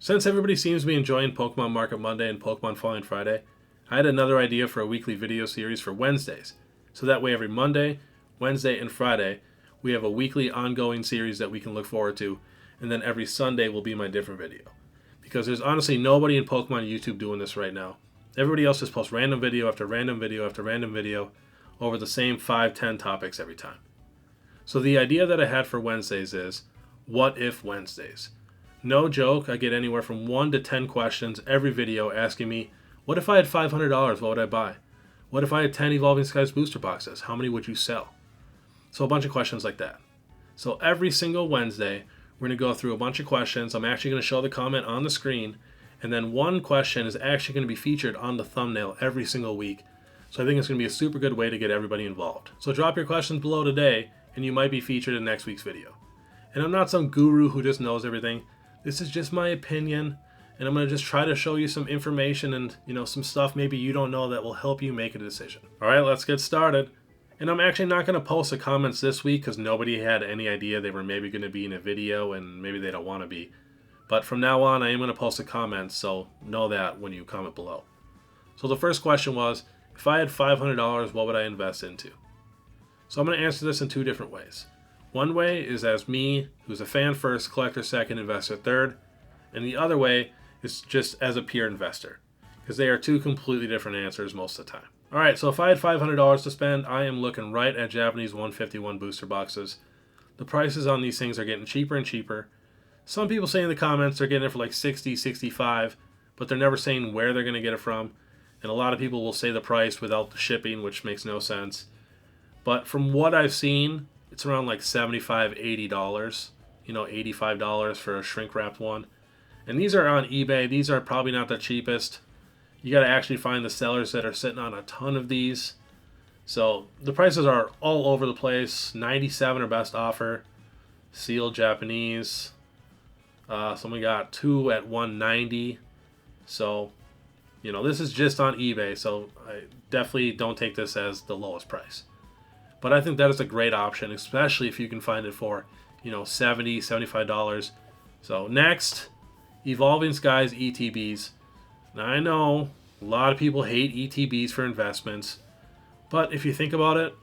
Since everybody seems to be enjoying Pokemon Market Monday and Pokemon Falling Friday, I had another idea for a weekly video series for Wednesdays. So that way every Monday, Wednesday, and Friday, we have a weekly ongoing series that we can look forward to, and then every Sunday will be my different video. Because there's honestly nobody in Pokemon YouTube doing this right now. Everybody else just posts random video after random video after random video over the same 5-10 topics every time. So the idea that I had for Wednesdays is, what if Wednesdays? No joke, I get anywhere from 1 to 10 questions every video asking me, what if I had $500, what would I buy? What if I had 10 Evolving Skies booster boxes? How many would you sell? So a bunch of questions like that. So every single Wednesday, we're going to go through a bunch of questions. I'm actually going to show the comment on the screen, and then one question is actually going to be featured on the thumbnail every single week. So I think it's going to be a super good way to get everybody involved. So drop your questions below today, and you might be featured in next week's video. And I'm not some guru who just knows everything. This is just my opinion, and I'm going to just try to show you some information and, some stuff maybe you don't know that will help you make a decision. All right, let's get started. And I'm actually not going to post the comments this week because nobody had any idea they were maybe going to be in a video and maybe they don't want to be. But from now on, I am going to post the comments, so know that when you comment below. So the first question was, if I had $500, what would I invest into? So I'm going to answer this in two different ways. One way is as me, who's a fan first, collector second, investor third. And the other way is just as a pure investor, because they are two completely different answers most of the time. Alright, so if I had $500 to spend, I am looking right at Japanese 151 booster boxes. The prices on these things are getting cheaper and cheaper. Some people say in the comments they're getting it for like 60, 65, but they're never saying where they're going to get it from. And a lot of people will say the price without the shipping, which makes no sense. But from what I've seen, it's around like $75, $80, $85 for a shrink wrapped one. And these are on eBay. These are probably not the cheapest. You got to actually find the sellers that are sitting on a ton of these. So the prices are all over the place. 97 are best offer. Sealed Japanese. Someone got two at 190. So, this is just on eBay. So I definitely don't take this as the lowest price. But I think that is a great option, especially if you can find it for, $70, $75. So next, Evolving Skies ETBs. Now I know a lot of people hate ETBs for investments, but if you think about it,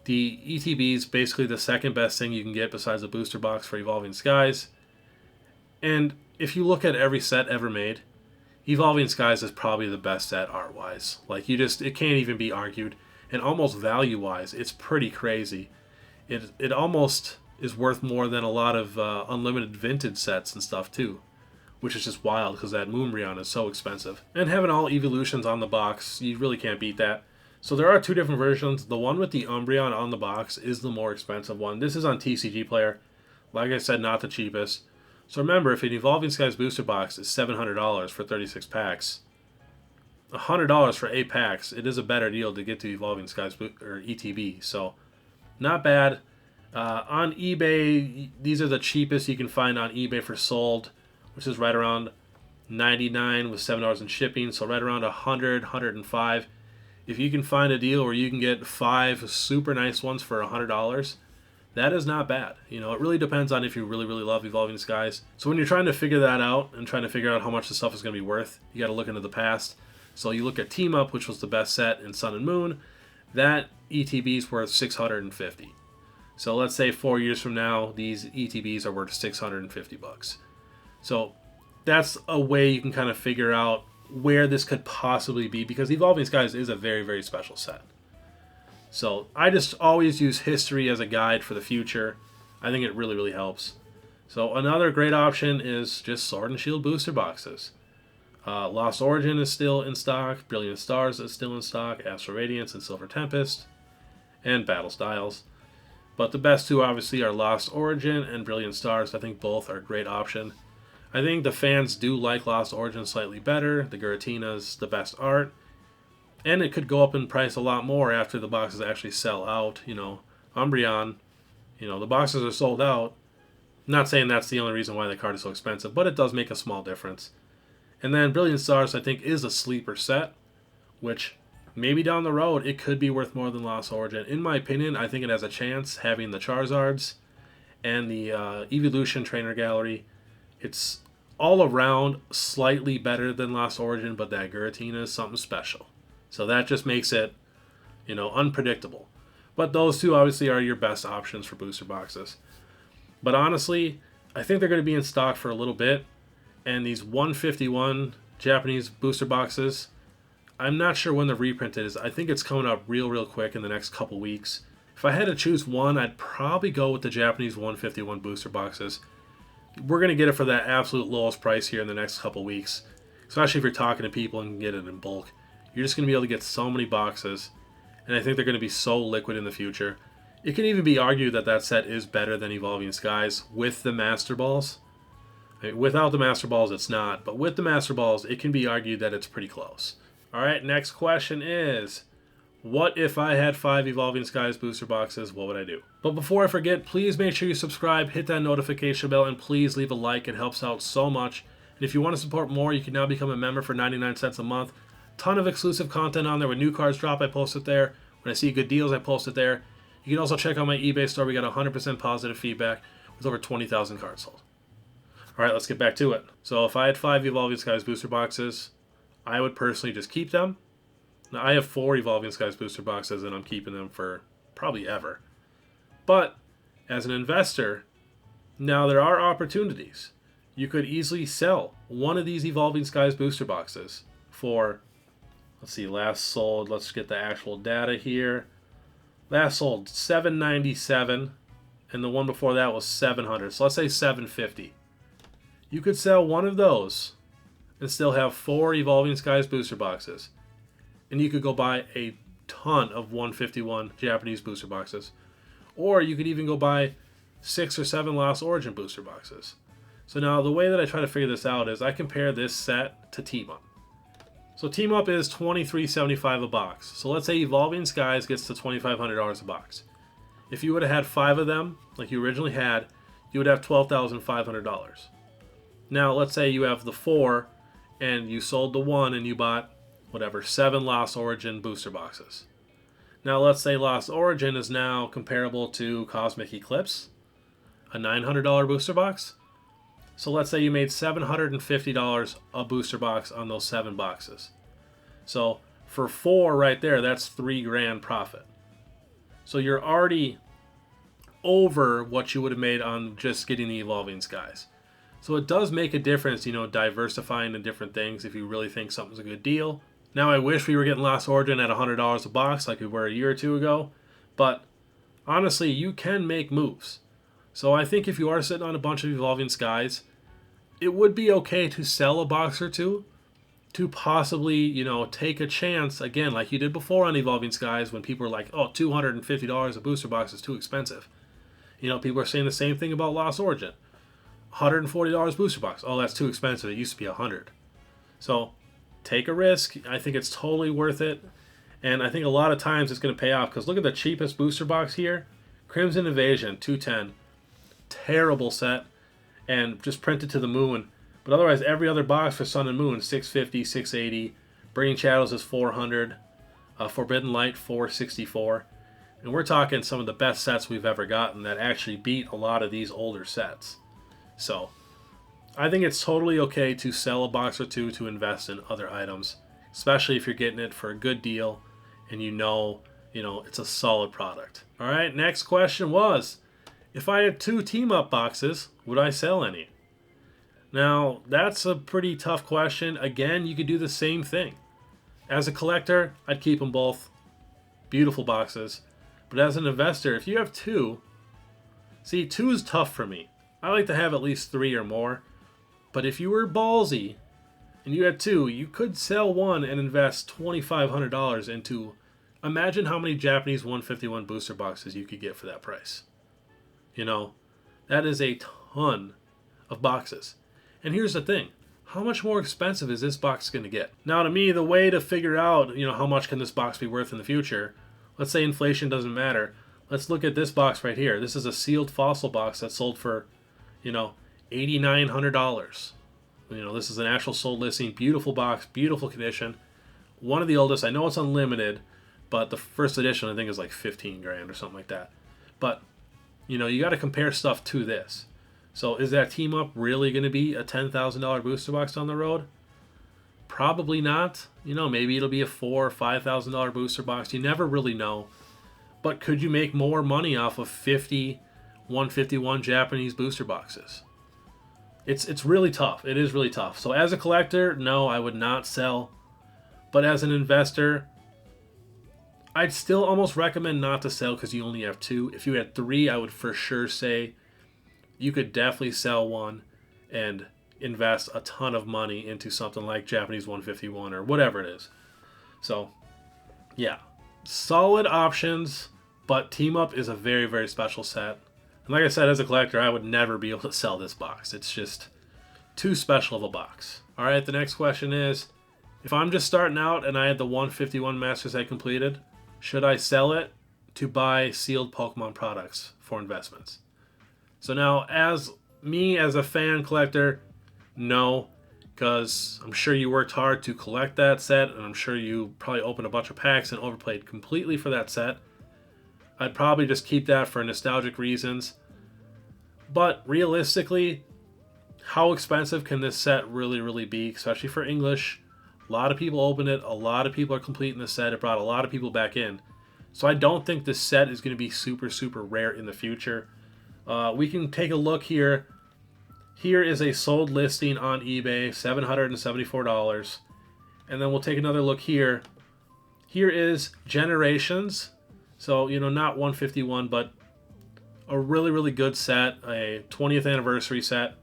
the ETB is basically the second best thing you can get besides a booster box for Evolving Skies. And if you look at every set ever made, Evolving Skies is probably the best set art-wise. Like it can't even be argued. And almost value-wise, it's pretty crazy. It almost is worth more than a lot of unlimited vintage sets and stuff too, which is just wild because that Moonbreon is so expensive. And having all evolutions on the box, you really can't beat that. So there are two different versions. The one with the Umbreon on the box is the more expensive one. This is on TCG Player. Like I said, not the cheapest. So remember, if an Evolving Skies booster box is $700 for 36 packs, $100 for 8 packs, it is a better deal to get to Evolving Skies or ETB. So not bad. On eBay, these are the cheapest you can find on eBay for sold, which is right around $99 with $7 in shipping, so right around $100, $105. If you can find a deal where you can get 5 super nice ones for $100, that is not bad. It really depends on if you really, really love Evolving Skies. So when you're trying to figure that out and trying to figure out how much the stuff is going to be worth, you got to look into the past. So you look at Team Up, which was the best set in Sun and Moon. That ETB is worth $650. So let's say 4 years from now, these ETBs are worth $650. So that's a way you can kind of figure out where this could possibly be, because Evolving Skies is a very, very special set. So I just always use history as a guide for the future. I think it really, really helps. So another great option is just Sword and Shield booster boxes. Lost Origin is still in stock, Brilliant Stars is still in stock, Astral Radiance and Silver Tempest, and Battle Styles. But the best two obviously are Lost Origin and Brilliant Stars. I think both are a great option. I think the fans do like Lost Origin slightly better. The Giratina's the best art. And it could go up in price a lot more after the boxes actually sell out. Umbreon, the boxes are sold out. Not saying that's the only reason why the card is so expensive, but it does make a small difference. And then Brilliant Stars, I think, is a sleeper set, which maybe down the road it could be worth more than Lost Origin. In my opinion, I think it has a chance having the Charizards and the Evolution Trainer Gallery. It's all around slightly better than Lost Origin, but that Giratina is something special. So that just makes it, unpredictable. But those two obviously are your best options for booster boxes. But honestly, I think they're going to be in stock for a little bit. And these 151 Japanese booster boxes, I'm not sure when the reprint is. I think it's coming up real quick in the next couple weeks. If I had to choose one, I'd probably go with the Japanese 151 booster boxes. We're going to get it for that absolute lowest price here in the next couple weeks. Especially if you're talking to people and can get it in bulk. You're just going to be able to get so many boxes. And I think they're going to be so liquid in the future. It can even be argued that that set is better than Evolving Skies with the Master Balls. I mean, without the Master Balls, it's not. But with the Master Balls, it can be argued that it's pretty close. Alright, next question is, what if I had 5 Evolving Skies booster boxes, what would I do? But before I forget, please make sure you subscribe, hit that notification bell, and please leave a like. It helps out so much. And if you want to support more, you can now become a member for 99 cents a month. Ton of exclusive content on there. When new cards drop, I post it there. When I see good deals, I post it there. You can also check out my eBay store. We got 100% positive feedback with over 20,000 cards sold. Alright, let's get back to it. So if I had 5 Evolving Skies booster boxes, I would personally just keep them. Now, I have 4 Evolving Skies booster boxes, and I'm keeping them for probably ever. But as an investor, now there are opportunities. You could easily sell one of these Evolving Skies booster boxes for, let's see, last sold, let's get the actual data here. Last sold $797, and the one before that was $700. So let's say $750. You could sell one of those and still have 4 Evolving Skies booster boxes. And you could go buy a ton of 151 Japanese booster boxes. Or you could even go buy 6 or 7 Lost Origin booster boxes. So now the way that I try to figure this out is I compare this set to Team Up. So Team Up is $23.75 a box. So let's say Evolving Skies gets to $2,500 a box. If you would have had 5 of them, like you originally had, you would have $12,500. Now let's say you have the 4 and you sold the 1 and you bought, 7 Lost Origin booster boxes. Now let's say Lost Origin is now comparable to Cosmic Eclipse, a $900 booster box. So let's say you made $750 a booster box on those 7 boxes. So for 4 right there, that's $3,000 profit. So you're already over what you would have made on just getting the Evolving Skies. So it does make a difference, diversifying in different things if you really think something's a good deal. Now I wish we were getting Lost Origin at $100 a box like we were a year or two ago. But honestly, you can make moves. So I think if you are sitting on a bunch of Evolving Skies, it would be okay to sell a box or two to possibly, take a chance, again, like you did before on Evolving Skies when people were like, oh, $250 a booster box is too expensive. People are saying the same thing about Lost Origin. $140 booster box. Oh, that's too expensive. It used to be $100. So take a risk. I think it's totally worth it. And I think a lot of times it's going to pay off because look at the cheapest booster box here. Crimson Invasion, $210. Terrible set. And just printed to the moon. But otherwise, every other box for Sun and Moon, $650, $680. Burning Shadows is $400. Forbidden Light, $464. And we're talking some of the best sets we've ever gotten that actually beat a lot of these older sets. So, I think it's totally okay to sell a box or two to invest in other items, especially if you're getting it for a good deal and it's a solid product. All right, next question was, if I had 2 Team Up boxes, would I sell any? Now, that's a pretty tough question. Again, you could do the same thing. As a collector, I'd keep them both. Beautiful boxes. But as an investor, if you have 2, 2 is tough for me. I like to have at least 3 or more. But if you were ballsy and you had 2, you could sell 1 and invest $2,500 into, imagine how many Japanese 151 booster boxes you could get for that price. That is a ton of boxes. And here's the thing. How much more expensive is this box going to get? Now, to me, the way to figure out, how much can this box be worth in the future, let's say inflation doesn't matter. Let's look at this box right here. This is a sealed fossil box that sold for, $8,900. This is an actual sold listing. Beautiful box, beautiful condition. One of the oldest. I know it's unlimited, but the first edition I think is like $15,000 or something like that. But, you got to compare stuff to this. So is that team up really going to be a $10,000 booster box down the road? Probably not. Maybe it'll be a $4,000 or $5,000 booster box. You never really know. But could you make more money off of 50 151 Japanese booster boxes? It's really tough. It is really tough. So as a collector, no, I would not sell. But as an investor, I'd still almost recommend not to sell because you only have 2. If you had 3, I would for sure say you could definitely sell one and invest a ton of money into something like Japanese 151 or whatever it is. So, yeah, solid options, but Team Up is a very, very special set. And like I said, as a collector, I would never be able to sell this box. It's just too special of a box. All right, the next question is, if I'm just starting out and I had the 151 Master Set completed, should I sell it to buy sealed Pokemon products for investments? So now, as a fan collector, no, because I'm sure you worked hard to collect that set, and I'm sure you probably opened a bunch of packs and overplayed completely for that set. I'd probably just keep that for nostalgic reasons. But realistically, how expensive can this set really, really be, especially for English? A lot of people opened it. A lot of people are completing the set. It brought a lot of people back in. So I don't think this set is going to be super, super rare in the future. We can take a look here. Here is a sold listing on eBay, $774. And then we'll take another look here. Here is Generations. So, not 151, but a really, really good set, a 20th anniversary set.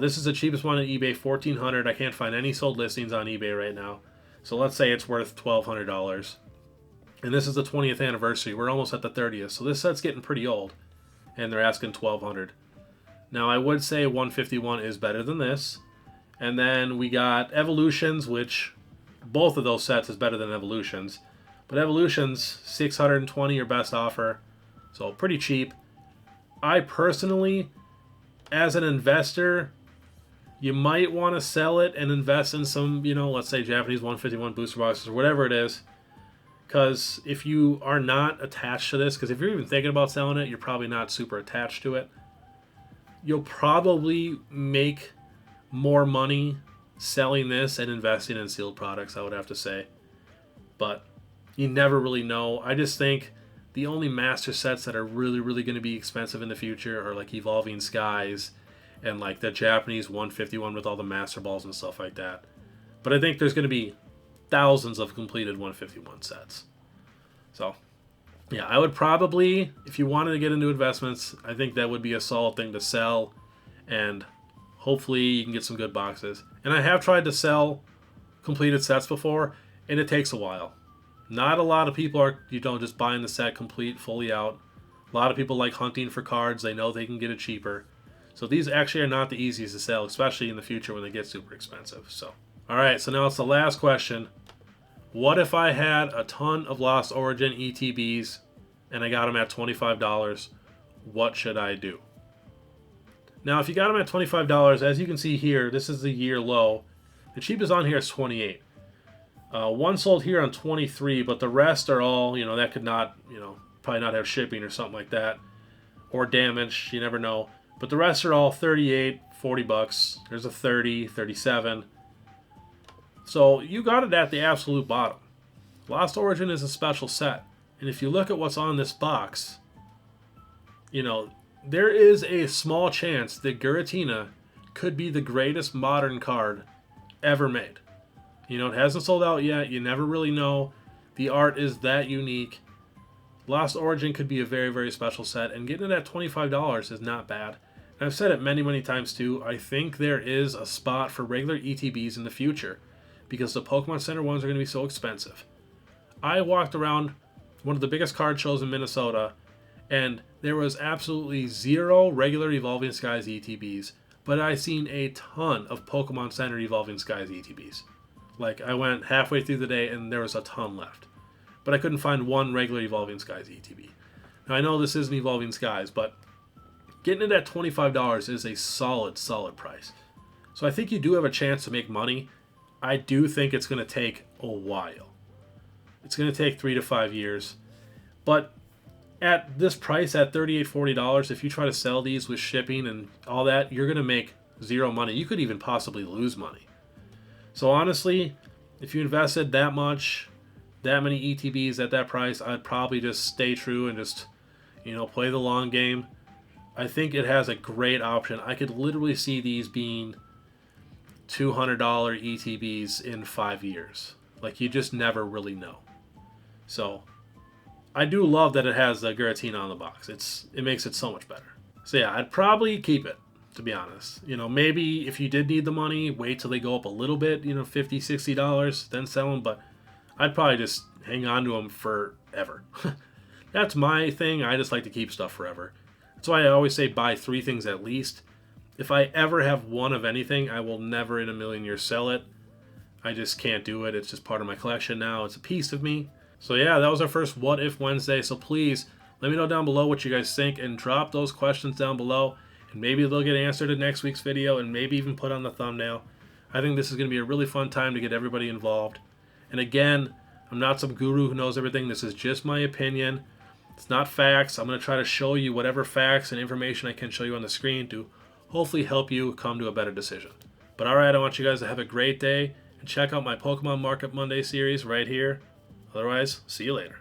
This is the cheapest one on eBay, $1,400. I can't find any sold listings on eBay right now. So let's say it's worth $1,200. And this is the 20th anniversary. We're almost at the 30th. So this set's getting pretty old. And they're asking $1,200. Now, I would say 151 is better than this. And then we got Evolutions, which both of those sets is better than Evolutions. But Evolutions, $620 your best offer. So pretty cheap. I personally, as an investor, you might want to sell it and invest in some, let's say Japanese 151 booster boxes or whatever it is. Because if you are not attached to this, because if you're even thinking about selling it, you're probably not super attached to it. You'll probably make more money selling this and investing in sealed products, I would have to say. But you never really know. I just think the only master sets that are really, really going to be expensive in the future are like Evolving Skies and like the Japanese 151 with all the Master Balls and stuff like that. But I think there's going to be thousands of completed 151 sets. So, yeah, I would probably, if you wanted to get into investments, I think that would be a solid thing to sell. And hopefully you can get some good boxes. And I have tried to sell completed sets before, and it takes a while. Not a lot of people are, just buying the set complete, fully out. A lot of people like hunting for cards. They know they can get it cheaper. So these actually are not the easiest to sell, especially in the future when they get super expensive. So, all right, so now it's the last question. What if I had a ton of Lost Origin ETBs and I got them at $25? What should I do? Now, if you got them at $25, as you can see here, this is the year low. The cheapest on here is $28. One sold here on $23, but the rest are all, that could not, probably not have shipping or something like that. Or damage, you never know. But the rest are all $38, $40. There's a $30, $37. So you got it at the absolute bottom. Lost Origin is a special set. And if you look at what's on this box, there is a small chance that Giratina could be the greatest modern card ever made. It hasn't sold out yet. You never really know. The art is that unique. Lost Origin could be a very, very special set. And getting it at $25 is not bad. And I've said it many, many times too. I think there is a spot for regular ETBs in the future, because the Pokemon Center ones are going to be so expensive. I walked around one of the biggest card shows in Minnesota, and there was absolutely zero regular Evolving Skies ETBs, but I seen a ton of Pokemon Center Evolving Skies ETBs. Like, I went halfway through the day and there was a ton left. But I couldn't find one regular Evolving Skies ETB. Now, I know this isn't Evolving Skies, but getting it at $25 is a solid, solid price. So I think you do have a chance to make money. I do think it's going to take a while. It's going to take 3 to 5 years. But at this price, at $38, $40, if you try to sell these with shipping and all that, you're going to make zero money. You could even possibly lose money. So honestly, if you invested that much, that many ETBs at that price, I'd probably just stay true and just, play the long game. I think it has a great option. I could literally see these being $200 ETBs in 5 years. Like, you just never really know. So I do love that it has the Giratina on the box. It makes it so much better. So yeah, I'd probably keep it, to be honest. Maybe if you did need the money, wait till they go up a little bit, $50, $60, then sell them. But I'd probably just hang on to them forever. That's my thing. I just like to keep stuff forever. That's why I always say buy 3 things at least. If I ever have one of anything, I will never in a million years sell it. I just can't do it. It's just part of my collection now. It's a piece of me. So yeah, that was our first What If Wednesday. So please, let me know down below what you guys think and drop those questions down below. And maybe they'll get answered in next week's video and maybe even put on the thumbnail. I think this is going to be a really fun time to get everybody involved. And again, I'm not some guru who knows everything. This is just my opinion. It's not facts. I'm going to try to show you whatever facts and information I can show you on the screen to hopefully help you come to a better decision. But alright, I want you guys to have a great day and check out my Pokemon Market Monday series right here. Otherwise, see you later.